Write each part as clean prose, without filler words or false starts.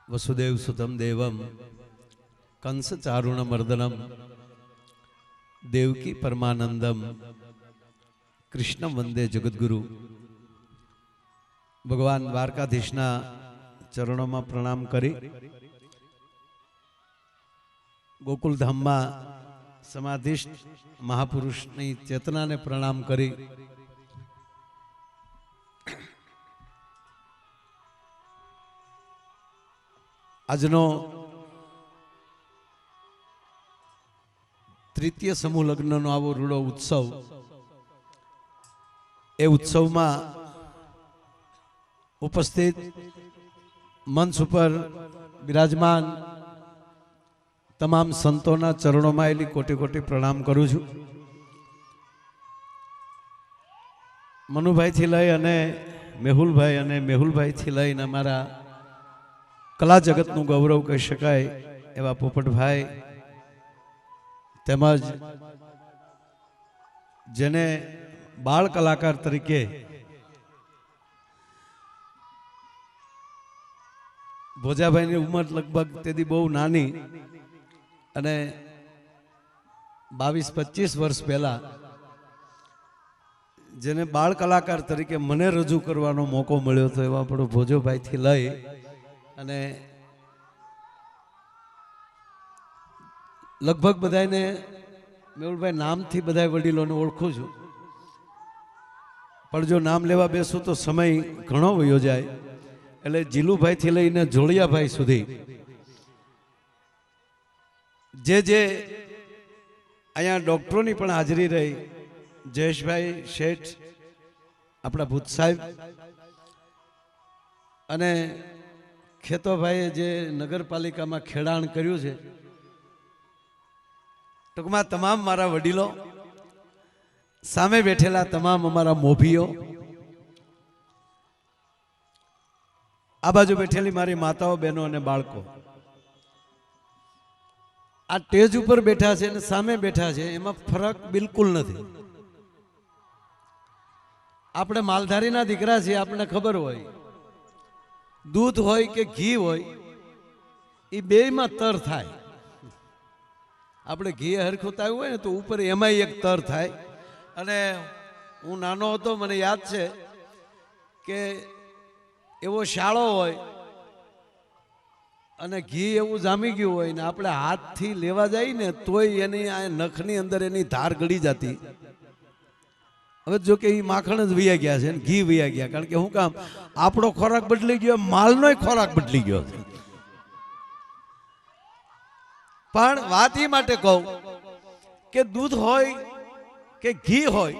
वसुदेव सुतम देवम कंस चारुण मर्दनम देवकी परमानंदम कृष्ण वंदे जगद्गुरु। भगवान द्वारकाधीशना चरणों में प्रणाम करी गोकुलधाम में समाधिष्ठ महापुरुषनी चेतना ने प्रणाम करी આજનો તૃતીય સમૂહ લગ્નનો આવો રૂડો ઉત્સવ, એ ઉત્સવમાં ઉપસ્થિત મંચ ઉપર બિરાજમાન તમામ સંતોના ચરણોમાં આવેલી કોટી કોટી પ્રણામ કરું છું। મનુભાઈથી લઈ અને મેહુલભાઈથી લઈને અમારા कला जगतનું गौरव कही शकाय एवा पोपटभाई તેમજ જેને બાળ કલાકાર તરીકે ભોજાભાઈની ઉંમર લગભગ તેથી બહુ નાની અને 22-25 વર્ષ પહેલા જેને બાળ કલાકાર તરીકે મને રજૂ કરવાનો મોકો મળ્યો હતો એવા આપણો ભોજોભાઈથી લઈ અને લગભગ બધાને મેહુલભાઈ નામથી બધા વડીલોને ઓળખું છું, પણ જો નામ લેવા બેસું તો સમય ઘણો વયો જાય, એટલે જીલુભાઈથી લઈને જોડિયાભાઈ સુધી જે અહીંયા ડૉક્ટરોની પણ હાજરી રહી, જયેશભાઈ શેઠ આપણા ભૂત સાહેબ અને ખેતોભાઈએ જે નગરપાલિકામાં ખેડાણ કર્યું છે, ટૂંકમાં તમામ મારા વડીલો, સામે બેઠેલા તમામ અમારા મોભીઓ, આ બાજુ બેઠેલી મારી માતાઓ, બહેનો અને બાળકો, આ સ્ટેજ ઉપર બેઠા છે અને સામે બેઠા છે, એમાં ફરક બિલકુલ નથી। આપણે માલધારીના દીકરા છીએ, આપણને ખબર હોય दूध होय के घी होय ए बे में तर थाय। આપણે ઘી હરખું આવ્યું હોય ને તો ઉપર એમાં એક તર થાય। અને હું નાનો હતો મને યાદ છે કે એવો શાળો હોય અને ઘી એવું જામી ગયું હોય ને આપણે હાથથી લેવા જઈએ ને તોય એની આ નખની અંદર એની ધાર ગળી જતી। હવે જો કે એ માખણ જ વૈયા ગયા છે ને ઘી વૈયા ગયા, કારણ કે શું કામ આપણો ખોરાક બદલી ગયો, માલનો ખોરાક બદલી ગયો। પણ વાત એ માટે કહું કે દૂધ હોય કે ઘી હોય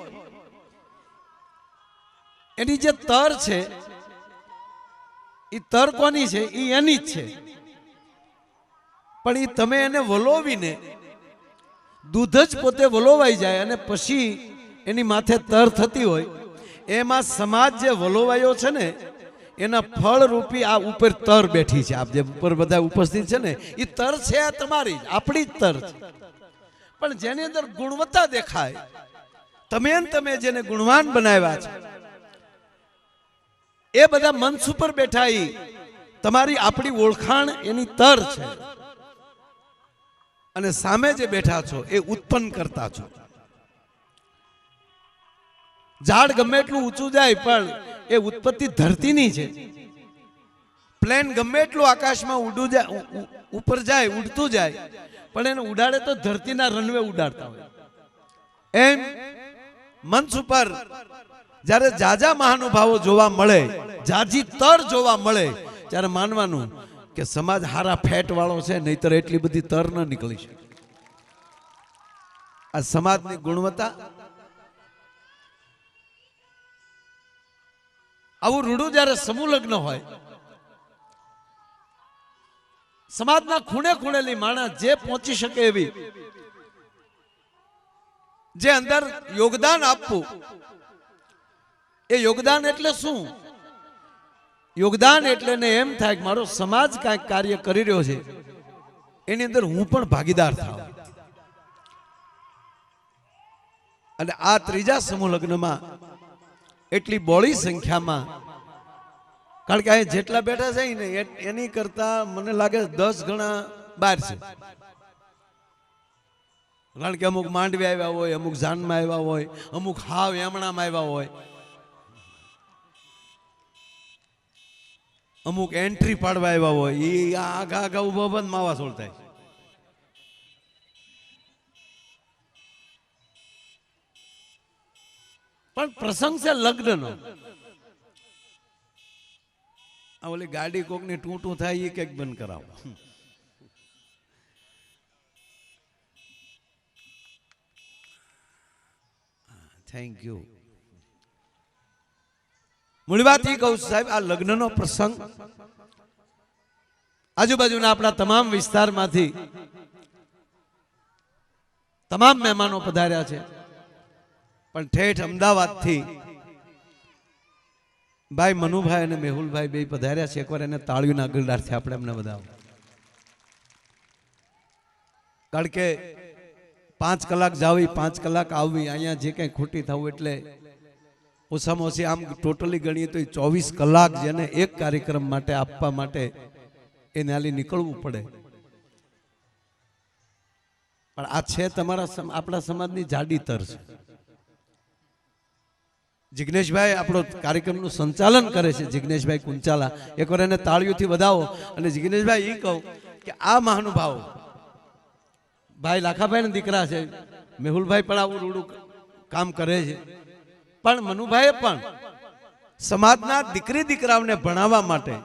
એની જે તર છે એ તર કોની છે? એ એની જ છે, પણ એ તમે એને વલોવીને દૂધ જ પોતે વલોવાઈ જાય અને પછી એની માથે તર થતી હોય, એમાં સમાજ જે વલોવાયો છે ને એના ફળ રૂપી આ ઉપર તર બેઠી છે। આપ જે ઉપર બધા ઉપસ્થિત છે ને એ તર છે, આ તમારી આપણી જ તર છે, પણ જેની અંદર ગુણવત્તા દેખાય, તમે જેને ગુણવાન બનાવ્યા છે એ બધા મંચ ઉપર બેઠા, એ તમારી આપણી ઓળખાણ એની તર છે, અને સામે જે બેઠા છો એ ઉત્પન્ન કરતા છો। ઝાડ ગમે એટલું ઊંચું જાય પણ એ ઉત્પત્તિ ધરતીની છે। પ્લેન ગમે એટલું આકાશમાં ઉપર જાય, ઉડતું જાય, પણ એને ઉડાડે તો ધરતીના રનવે ઉડાડતા હોય। એમ મંચ ઉપર જ્યારે જાજા મહાનુભાવો જોવા મળે, જાજી તર જોવા મળે, ત્યારે માનવાનું કે સમાજ હારા ફેટ વાળો છે, નહીતર એટલી બધી તર ન નીકળી શકે। આ સમાજની ગુણવત્તા, આવું રૂડું જ્યારે સમૂહ લગ્ન હોય, સમાજના ખૂણે ખૂણેલી માણસ જે પહોંચી શકે એવી, જે અંદર યોગદાન આપવું, એ યોગદાન એટલે શું? યોગદાન એટલે ને એમ થાય કે મારો સમાજ કાંઈક કાર્ય કરી રહ્યો છે, એની અંદર હું પણ ભાગીદાર થાઉં। અને આ ત્રીજા સમૂહ લગ્નમાં એટલી બોળી સંખ્યામાં કારણ કે અહીં જેટલા બેઠા છે ને એની કરતા મને લાગે 10 ગણા બહાર છે. કારણ કે અમુક માંડવી આવ્યા હોય, અમુક જાનમાં આવ્યા હોય, અમુક હાવ એમણામાં આવ્યા હોય, અમુક એન્ટ્રી પાડવા આવ્યા હોય. એ આગા આગા ઉભા બંધ માવા સોળ થાય. પણ પ્રસંગ છે લગ્નનો. આ ઓલી ગાડી કોકની ટૂંટું થાય એ કંઈક બંધ કરાવો. Thank you. મૂળ વાત એ કહું સાહેબ, આ લગ્નનો પ્રસંગ આજુબાજુના આપણા તમામ વિસ્તારમાંથી તમામ મહેમાનો પધાર્યા છે. પણ ઠેઠ અમદાવાદથી ભાઈ મનુભાઈ અને મેહુલભાઈ બે પધાર્યા છે. એકવાર એને તાળીઓના ગરડારથી આપણે એમને વધાવો. કારણ કે 5 કલાક જાવી, 5 કલાક આવવી, અહીંયા જે કંઈ ખોટી થવું, એટલે ઓછામાં ઓછી આમ ટોટલી ગણીએ તો 24 કલાક જેને એક કાર્યક્રમ માટે આપવા માટે એને હાલી નીકળવું પડે. પણ આ છે તમારા આપણા સમાજની જાડી તર છે. જિગ્નેશભાઈ આપણો કાર્યક્રમનું સંચાલન કરે છે, જિગ્નેશભાઈ કુંચાલા. એકવાર એને તાળીઓથી વધાવો. અને જિગ્નેશભાઈ એ કહું કે આ મહાનુભાવ ભાઈ લાખાભાઈ ના દીકરા છે, મેહુલભાઈ પણ આવું રૂડું કામ કરે છે. પણ મનુભાઈએ પણ સમાજના દીકરી દીકરાઓને ભણાવવા માટે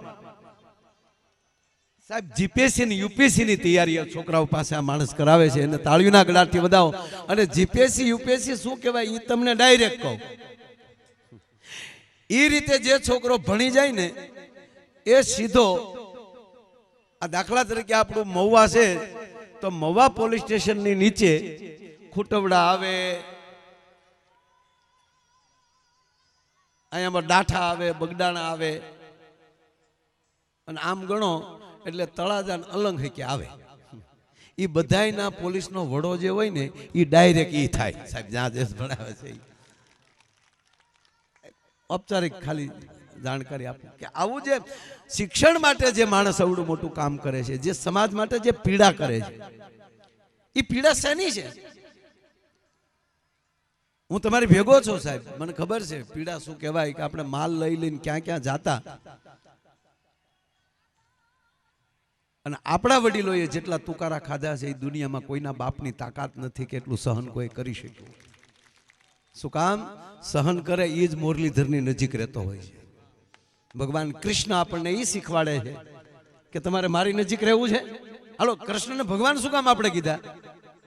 સાહેબ જીપીએસસી ની યુપીએસસી ની તૈયારી છોકરાઓ પાસે આ માણસ કરાવે છે. એને તાળીઓના ગળાથી વધાવો. અને જીપીએસસી યુપીએસસી શું કહેવાય એ તમને ડાયરેક્ટ કહું. એ રીતે જે છોકરો ભણી જાય ને એ સીધો, આ દાખલા તરીકે આપણું મહુવા છે તો મહુવા પોલીસ સ્ટેશનની નીચે ખૂટવડા આવે, અહીંયા ડાઠા આવે, બગડાણા આવે, અને આમ ગણો એટલે તળાજા અલંગ કે આવે. એ બધાયના પોલીસનો વડો જે હોય ને એ ડાયરેક્ટ ઈ થાય. સાહેબ જ્યાં દેશ ભણાવે છે ઔપચારિક ખાલી જાણકારી આપું કે આવું જે શિક્ષણ માટે જે માણસ અવડું મોટું કામ કરે છે, જે સમાજ માટે જે પીડા કરે છે, એ પીડા શેની છે? હું તમારી ભેગો છો સાહેબ, મને ખબર છે પીડા શું કહેવાય. કે આપણે માલ લઈ લઈને ક્યાં ક્યાં જાતા, અને આપણા વડીલોએ જેટલા તુકારા ખાધા છે એ દુનિયામાં કોઈના બાપની તાકાત નથી કે એટલું સહન કોઈ કરી શક્યું. શું કામ? સહન કરે એ જ મુરલીધરની નજીક રહેતો હોય છે. ભગવાન કૃષ્ણ આપણને એ શીખવાડે છે કે તમારે મારી નજીક રહેવું છે. હાલો, કૃષ્ણને ભગવાન શું કામ આપણે કીધા?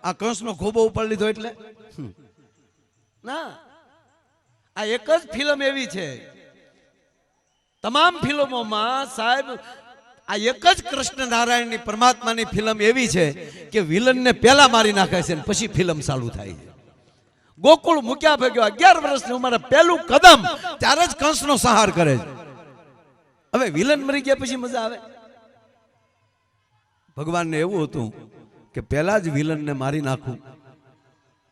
આ કંસનો ખોબો ઉપાડી લીધો એટલે ના. આ એક જ ફિલ્મ એવી છે, તમામ ફિલ્મોમાં સાહેબ આ એક જ કૃષ્ણ નારાયણની પરમાત્માની ફિલ્મ એવી છે કે વિલનને પહેલા મારી નાખે છે ને પછી ફિલ્મ ચાલુ થાય છે. ગોકુળ મૂક્યા ભેગ્યો 11 વર્ષની ઉંમરે પહેલું કદમ ત્યારે જ કંસનો સંહાર કરે છે. હવે વિલન મરી ગયા પછી મજા આવે? ભગવાનને એવું હતું કે પહેલા જ વિલનને મારી નાખું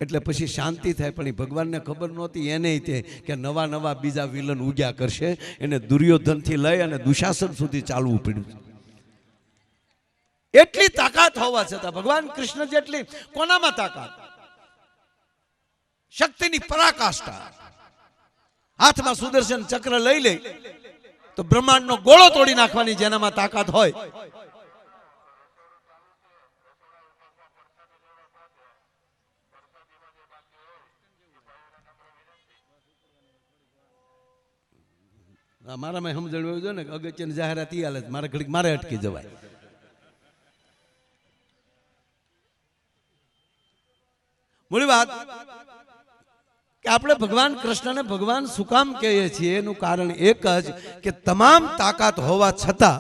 એટલે પછી શાંતિ થાય. પણ એ ભગવાનને ખબર નહોતી એને તે કે નવા નવા બીજા વિલન ઉગ્યા કરશે. એને દુર્યોધનથી લઈ અને દુશાસન સુધી ચાલવું પડ્યું. એટલી તાકાત હોવા છતાં ભગવાન કૃષ્ણ જેટલી કોનામાં તાકાત? શક્તિની પરાકાષ્ઠા. હાથમાં સુદર્શન ચક્ર લઈ લે તો બ્રહ્માંડનો ગોળો તોડી નાખવાની જેનામાં તાકાત હોય. મારા મેં સમજણ જો ને અગત્યની જાહેરાત ઈ હાલે મારે ઘડીક મારે અટકી જવાય. મૂળ વાત કે આપણે ભગવાન કૃષ્ણને ભગવાન શું કામ કહીએ છીએ એનું કારણ એક જ કે તમામ તાકાત હોવા છતાં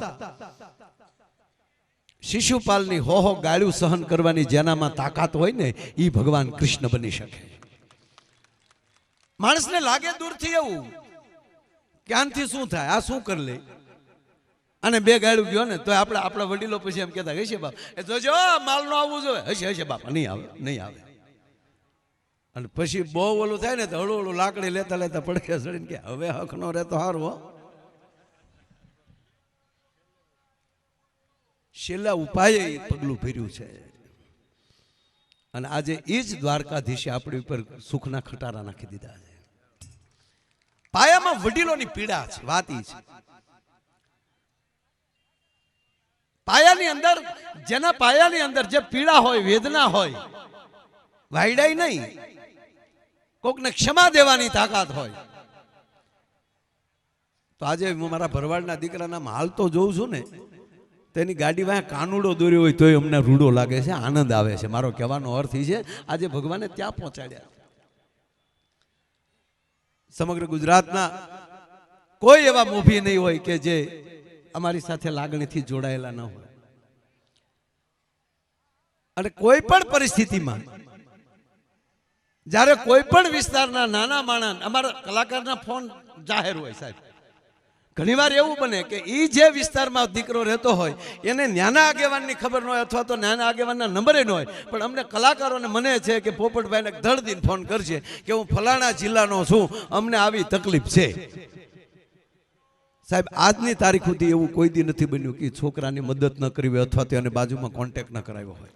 શિશુપાલની હો ગાળ્યું સહન કરવાની જેનામાં તાકાત હોય ને એ ભગવાન કૃષ્ણ બની શકે. માણસને લાગે દૂરથી એવું ક્યાંથી શું થાય, આ શું કરી લે, અને 2 ગાળ્યું ગયો ને તો આપણે આપણા વડીલો પછી એમ કહેતા હશે બાપ એ જોજો માલ નો આવવું જોઈએ, હશે હશે બાપા નહીં આવે નહીં આવે. અને પછી બહુ ઓલું થાય ને તો હળું હળું લાકડી લેતા લેતા પડખે ચડીને કે હવે હક નો રહે તો સારું હો. છેલ્લા ઉપાયે એ પગલું ભર્યું છે. અને આજે એ જ દ્વારકાધીશે આપણી ઉપર સુખના ખટારા નાખી દીધા છે. પાયામાં વડીલોની પીડા છે. વાત ઈ છે પાયાની અંદર, જેના પાયાની અંદર જે પીડા હોય, વેદના હોય, વાયડાઈ નહીં, કોકને ક્ષમા દેવાની તાકાત હોય. તો આજે હું મારા ભરવાડના દીકરાના હાલ તો જોઉં છું ને, તેની ગાડી વાંહે કાનુડો દોર્યો હોય તોય અમને રૂડો લાગે છે, આનંદ આવે છે. મારો કહેવાનો અર્થ એ છે આજે ભગવાને ત્યાં પહોંચાડ્યા. સમગ્ર ગુજરાતના કોઈ એવા મોભી નહીં હોય કે જે અમારી સાથે લાગણીથી જોડાયેલા ન હોય. અને કોઈ પણ પરિસ્થિતિમાં જ્યારે કોઈ પણ વિસ્તારના નાના માણસ, અમારા કલાકારના ફોન જાહેર હોય સાહેબ, ઘણીવાર એવું બને કે એ જે વિસ્તારમાં દીકરો રહેતો હોય એને નાના આગેવાનની ખબર ન હોય, અથવા તો નાના આગેવાનના નંબરે ન હોય, પણ અમને કલાકારોને મને છે કે પોપટભાઈને ધડ ફોન કરશે કે હું ફલાણા જિલ્લાનો છું, અમને આવી તકલીફ છે. સાહેબ આજની તારીખ સુધી એવું કોઈ દી નથી બન્યું કે છોકરાની મદદ ન કરી હોય અથવા તો એને બાજુમાં કોન્ટેક્ટ ન કરાવ્યો હોય.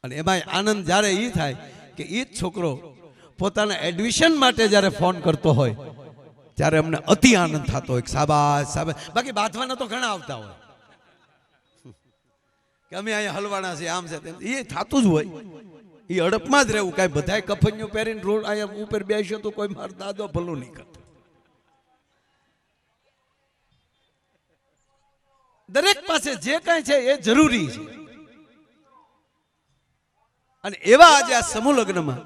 અને એમાં આનંદ જ્યારે એ થાય કે એ જ છોકરો પોતાના એડમિશન માટે જ્યારે ફોન કરતો હોય ત્યારે અમને અતિ આનંદ થતો હોય. શાબાશ શાબાશ. બાકી બાંધવાના તો ઘણા આવતા હોય કે અમે અહીંયા હલવાણા છે, આમ છે, એ થતું જ હોય. એ અડપમાં જ રહેવું. કાંઈ બધાય કફનિયું પહેરીને રોડ અહીંયા ઉપર બેસ્યો તો કોઈ માર દાદો ભલું નહીં કરતો. દરેક પાસે જે કાંઈ છે એ જરૂરી છે. અને એવા આજે આ સમૂહ લગ્નમાં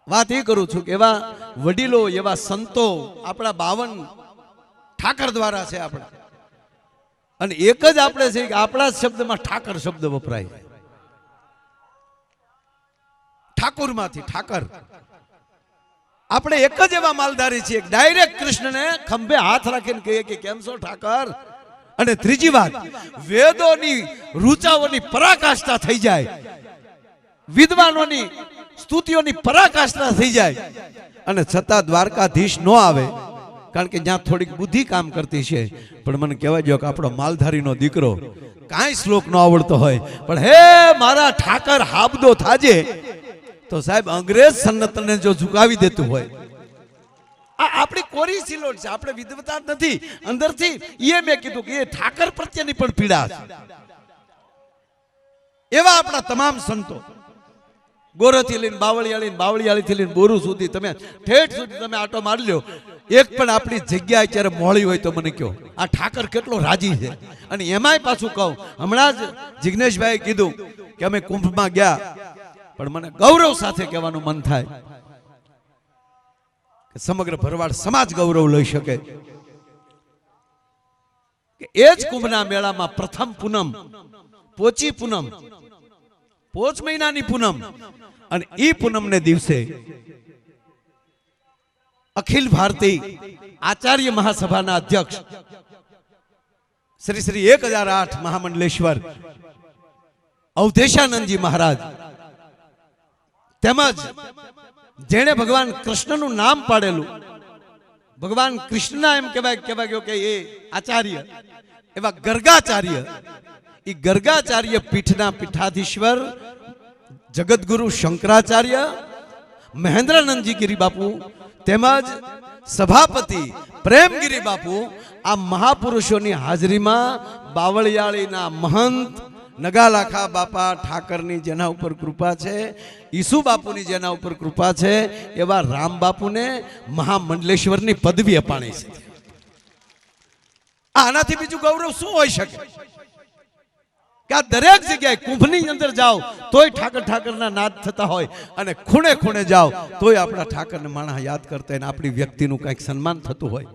વાત એ કરું છું કે એવા વડીલો, એવા સંતો આપણા 52 ઠાકર દ્વારા છે આપણા. અને એક જ આપણે છે કે આપણા શબ્દમાં ઠાકર શબ્દ વપરાય. ઠાકુરમાંથી ઠાકર. આપણે એક જ એવા માલધારી છીએ ડાયરેક્ટ કૃષ્ણને ખંભે હાથ રાખીને કહીએ કે કેમ છો ઠાકર. અને ત્રીજી વાત, વેદોની રૂચાઓની પરાકાષ્ઠા થઈ જાય, વિદ્વાનોની સ્તુતિઓની પરાકાષ્ઠા થઈ જાય, અને છતાં દ્વારકાધીશ ન આવે. કારણ કે જ્યાં થોડીક બુદ્ધિ કામ કરતી છે. પણ મને કહેવાય જો કે આપણો માલધારીનો દીકરો કાંઈ શ્લોક ન આવડતો હોય પણ હે મારા ઠાકર હાબદો થાજે, તો સાહેબ અંગ્રેજ સન્નતને જો ઝુકાવી દેતું હોય. આ આપણી કોરી સિલોટ છે, આપણે વિદ્વતા નથી અંદરથી. એ મેં કીધું કે એ ઠાકર પ્રત્યેની પણ પીડા છે. એવા આપણા તમામ સંતો, ગોરથી લઈને બાવળિયાળી, બાવળિયાળીથી લઈને બોરુ સુધી, તમે ઠેઠ સુધી તમે આટો મારી લો, એક પણ આપણી જગ્યા અત્યારે મોળી હોય તો મને કહો આ ઠાકર કેટલો રાજી છે. અને એમાંય પાછું કહું, હમણાં જ જિગ્નેશભાઈ કીધું કે અમે કુંભમાં ગયા, પણ મને ગૌરવ સાથે કહેવાનું મન થાય કે સમગ્ર ભરવાડ સમાજ ગૌરવ લઈ શકે કે એ જ કુંભના મેળામાં પ્રથમ પૂનમ, પોચી પૂનમ, પોચ મહિનાની પૂનમ, અને એ પૂનમને દિવસે અખિલ ભારતીય આચાર્ય મહાસભાના અધ્યક્ષ શ્રી શ્રી 1008 મહામંડલેશ્વર અવધેશાનંદજી મહારાજ, તેમજ જેણે ભગવાન કૃષ્ણનું નામ પાડેલું, ભગવાન કૃષ્ણના એમ કહેવાય ગયો કે એ આચાર્ય, એવા ગર્ગાચાર્ય, એ ગર્ગાચાર્ય પીઠના પીઠાધીશ્વર જગતગુરુ શંકરાચાર્ય મહેન્દ્રાનંદજી ગિરી બાપુ તેમજ સભાપતિ પ્રેમગીરી બાપુ, આ મહાપુરુષોની હાજરીમાં બાવળિયાળીના મહંત નગાલાખા બાપા ઠાકરની જેના ઉપર કૃપા છે, ઈસુ બાપુની જેના ઉપર કૃપા છે, એવા રામ બાપુને મહામંડલેશ્વરની પદવી અપાણી છે. આનાથી બીજું ગૌરવ શું હોઈ શકે કે આ દરેક જગ્યાએ કુંભની અંદર જાઓ તોય ઠાકર ઠાકરના નાદ થતા હોય, અને ખૂણે ખૂણે જાઓ તોય આપણા ઠાકરને માણસ યાદ કરતા હોય, આપણી વ્યક્તિનું કંઈક સન્માન થતું હોય.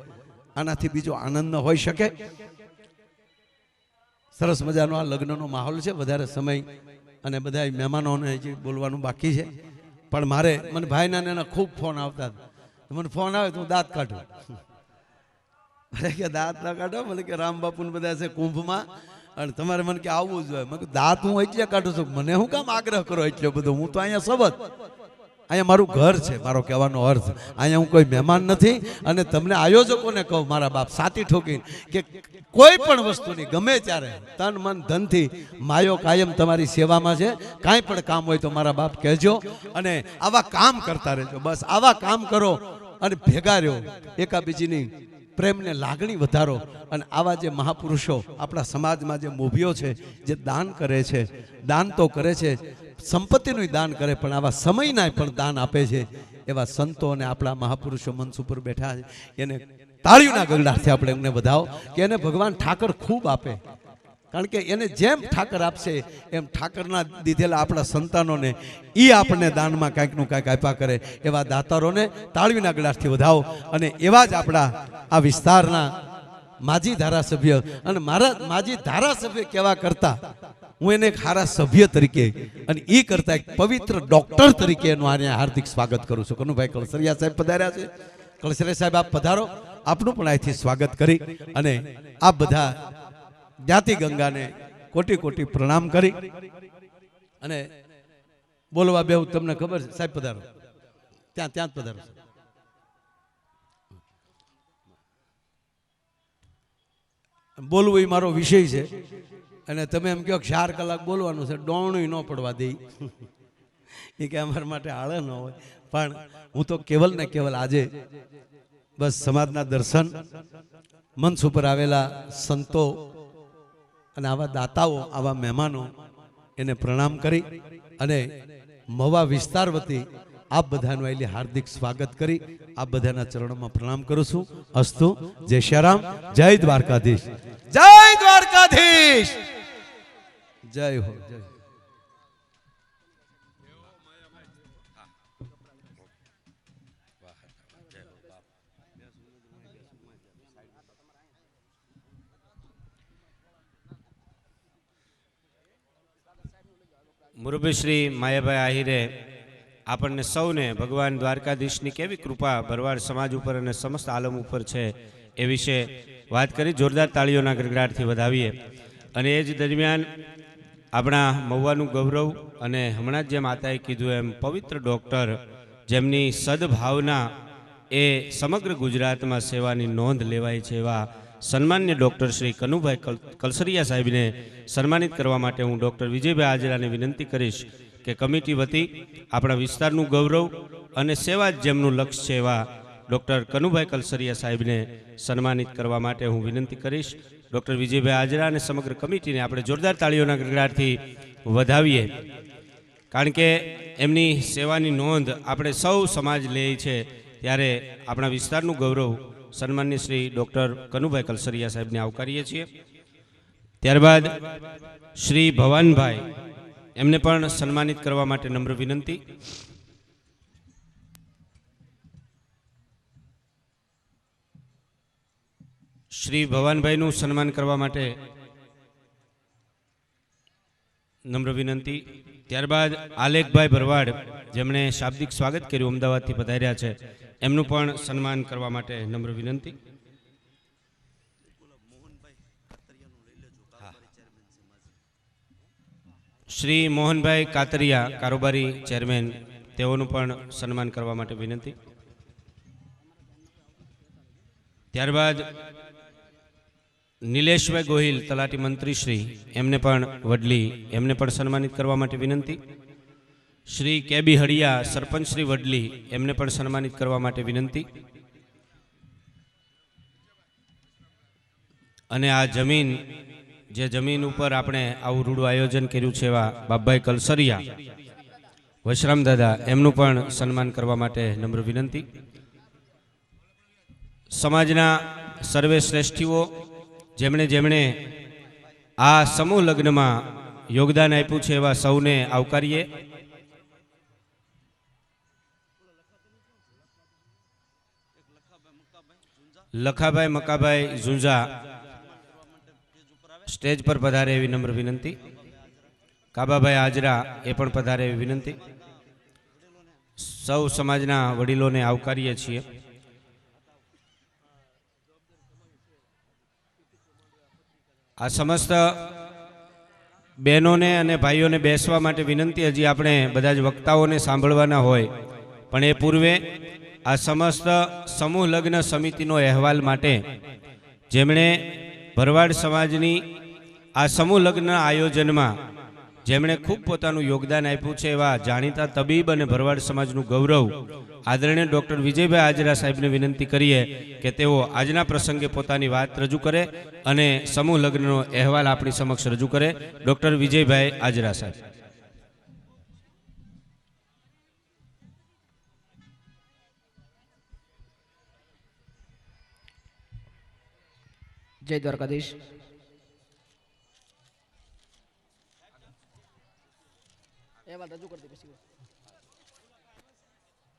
આનાથી બીજો આનંદ ન હોઈ શકે. સરસ મજાનો આ લગ્નનો માહોલ છે. વધારે સમય અને બધા મહેમાનોને જે બોલવાનું બાકી છે, પણ મને ભાઈના એના ખૂબ ફોન આવતા. મને ફોન આવે તો હું દાંત કાઢું. મને કે દાંત ના કાઢો, મને કે રામ બાપુ ને બધા છે કુંભમાં, અને તમારે મને કે આવવું જોઈએ. મેં દાંત હું એટલે કાઢું છું, મને હું કામ આગ્રહ કરો એટલો બધો? હું તો અહીંયા સબત, અહીંયા મારું ઘર છે. મારો કહેવાનો અર્થ અહીંયા હું કોઈ મહેમાન નથી. અને તમને આયોજકોને કહું મારા બાપ સાતી ઠોકીને કે કોઈ પણ વસ્તુની ગમે ત્યારે તન મન ધનથી માયો કાયમ તમારી સેવામાં છે. કાંઈ પણ કામ હોય તો મારા બાપ કહેજો અને આવા કામ કરતા રહેજો. બસ આવા કામ કરો અને ભેગા રહ્યો, એકાબીજીની પ્રેમને લાગણી વધારો. અને આવા જે મહાપુરુષો આપણા સમાજમાં જે મોભીઓ છે, જે દાન કરે છે, દાન તો કરે છે, સંપત્તિનું દાન કરે પણ આવા સમયના પણ દાન આપે છે, એવા સંતો અને આપણા મહાપુરુષો મંચ ઉપર બેઠા છે, એને તાળીઓના ગગડાથી આપણે એમને વધાવો કે એને ભગવાન ઠાકર ખૂબ આપે. કારણ કે એને જેમ ઠાકર આપશે એમ ઠાકરના દીધેલા આપણા સંતાનોને એ આપણને દાનમાં કાંઈકનું કાંઈક આપ્યા કરે. એવા દાતારોને તાળીઓના ગગડાથી વધાવો. અને એવા જ આપણા આ વિસ્તારના માજી ધારાસભ્ય અને મારા માજી ધારાસભ્ય કેવા કરતા હું એને એક સારા સભ્ય તરીકે અને એ કરતા એક પવિત્ર ડોક્ટર તરીકે એનું આને હાર્દિક સ્વાગત કરું છું. કનુભાઈ કળસરિયા સાહેબ પધાર્યા છે. કળસરિયા સાહેબ આપ પધારો. આપનું પણ અહીંથી સ્વાગત કરી અને આ બધા જ્ઞાતિ ગંગાને કોટી કોટી પ્રણામ કરી અને બોલવા બેહું તમને ખબર છે સાહેબ? પધારો. ત્યાં જ પધારો. બોલવું એ મારો વિષય છે અને તમે એમ કહો 4 કલાક બોલવાનું છે, ડોણું ન પડવા દે એ કે અમારા માટે આળે ન હોય. પણ હું તો કેવલ ને કેવલ આજે બસ સમાજના દર્શન, મંચ ઉપર આવેલા સંતો અને આવા દાતાઓ, આવા મહેમાનો એને પ્રણામ કરી અને મવા વિસ્તાર વતી આપ બધાનું આવેલી હાર્દિક સ્વાગત કરી આપ બધાના ચરણોમાં પ્રણામ કરું છું. અસ્તુ. જય શ્યારામ. જય દ્વારકાધીશ. જય દ્વારકાધીશ. જય હો. જય. મુરબ્બી શ્રી માયાભાઈ આહિરે આપણને સૌને ભગવાન દ્વારકાધીશની કેવી કૃપા ભરવાડ સમાજ ઉપર અને સમસ્ત આલમ ઉપર છે એ વિશે વાત કરી. જોરદાર તાળીઓના ગડગડાટથી વધાવીએ. અને એ જ દરમિયાન આપણા મહુવાનું ગૌરવ અને હમણાં જ જે માતાએ કીધું એમ પવિત્ર ડૉક્ટર જેમની સદભાવના એ સમગ્ર ગુજરાતમાં સેવાની નોંધ લેવાય છે એવા સન્માન્ય ડૉક્ટર શ્રી કનુભાઈ કલસરિયા સાહેબને સન્માનિત કરવા માટે હું ડૉક્ટર વિજયભાઈ હાજરાને વિનંતી કરીશ કે કમિટી વતી આપણા વિસ્તારનું ગૌરવ અને સેવા જ જેમનું લક્ષ્ય છે એવા ડૉક્ટર કનુભાઈ કલસરિયા સાહેબને સન્માનિત કરવા માટે હું વિનંતી કરીશ. ડૉક્ટર વિજયભાઈ હાજરા અને સમગ્ર કમિટીને આપણે જોરદાર તાળીઓના ગડગડાટથી વધાવીએ. કારણ કે એમની સેવાની નોંધ આપણે સૌ સમાજ લે છે ત્યારે આપણા વિસ્તારનું ગૌરવ સન્માન્ય શ્રી ડૉક્ટર કનુભાઈ કલસરિયા સાહેબને આવકારીએ છીએ. ત્યારબાદ શ્રી ભવાનભાઈ એમને પણ સન્માનિત કરવા માટે નમ્ર વિનંતી. શ્રી ભવાનભાઈનું સન્માન કરવા માટે નમ્ર વિનંતી. ત્યારબાદ આલેખભાઈ ભરવાડ જેમણે શાબ્દિક સ્વાગત કર્યું, અમદાવાદથી પધાર્યા છે, એમનું પણ સન્માન કરવા માટે નમ્ર વિનંતી. શ્રી મોહનભાઈ કાતરિયા કારોબારી ચેરમેન, તેઓનું પણ સન્માન કરવા માટે વિનંતી. ત્યારબાદ નિલેશભાઈ ગોહિલ તલાટી મંત્રી શ્રી, એમને પણ વડલી, એમને પણ સન્માનિત કરવા માટે વિનંતી. શ્રી કેબી હળિયા સરપંચ શ્રી વડલી, એમને પણ સન્માનિત કરવા માટે વિનંતી. અને આ જમીન, જે જમીન ઉપર આપણે આવું રૂડું આયોજન કર્યું છે એવા બાપભાઈ કલસરિયા વશરામ દાદા, એમનું પણ સન્માન કરવા માટે નમ્ર વિનંતી. સમાજના સર્વે શ્રેષ્ઠીઓ જેમણે જેમણે આ સમૂહ લગ્નમાં યોગદાન આપ્યું છે એવા સૌને આવકારીએ. લખાભાઈ મકાભાઈ ઝુંઝા સ્ટેજ પર પધારે એવી નમ્ર વિનંતી. કાબાભાઈ હાજરા એ પણ પધારે એવી વિનંતી. સૌ સમાજના વડીલોને આવકારીએ છીએ. આ સમસ્ત બહેનોને અને ભાઈઓને બેસવા માટે વિનંતી. હજી આપણે બધા જ વક્તાઓને સાંભળવાના હોય, પણ એ પૂર્વે આ સમસ્ત સમૂહ લગ્ન સમિતિનો અહેવાલ માટે જેમણે ભરવાડ સમાજની આ સમૂહ લગ્ન આયોજનમાં જેમણે ખૂબ પોતાનું યોગદાન આપ્યું છે એવા જાણીતા તબીબ અને ભરવાડ સમાજનું ગૌરવ આદરણીય ડૉક્ટર વિજયભાઈ આજરા સાહેબને વિનંતી કરીએ કે તેઓ આજના પ્રસંગે પોતાની વાત રજૂ કરે અને સમૂહ લગ્નનો અહેવાલ આપણી સમક્ષ રજૂ કરે. ડૉક્ટર વિજયભાઈ આજરા સાહેબ. જય દ્વારકાધીશ. એ વાત રજૂ કરતી પછી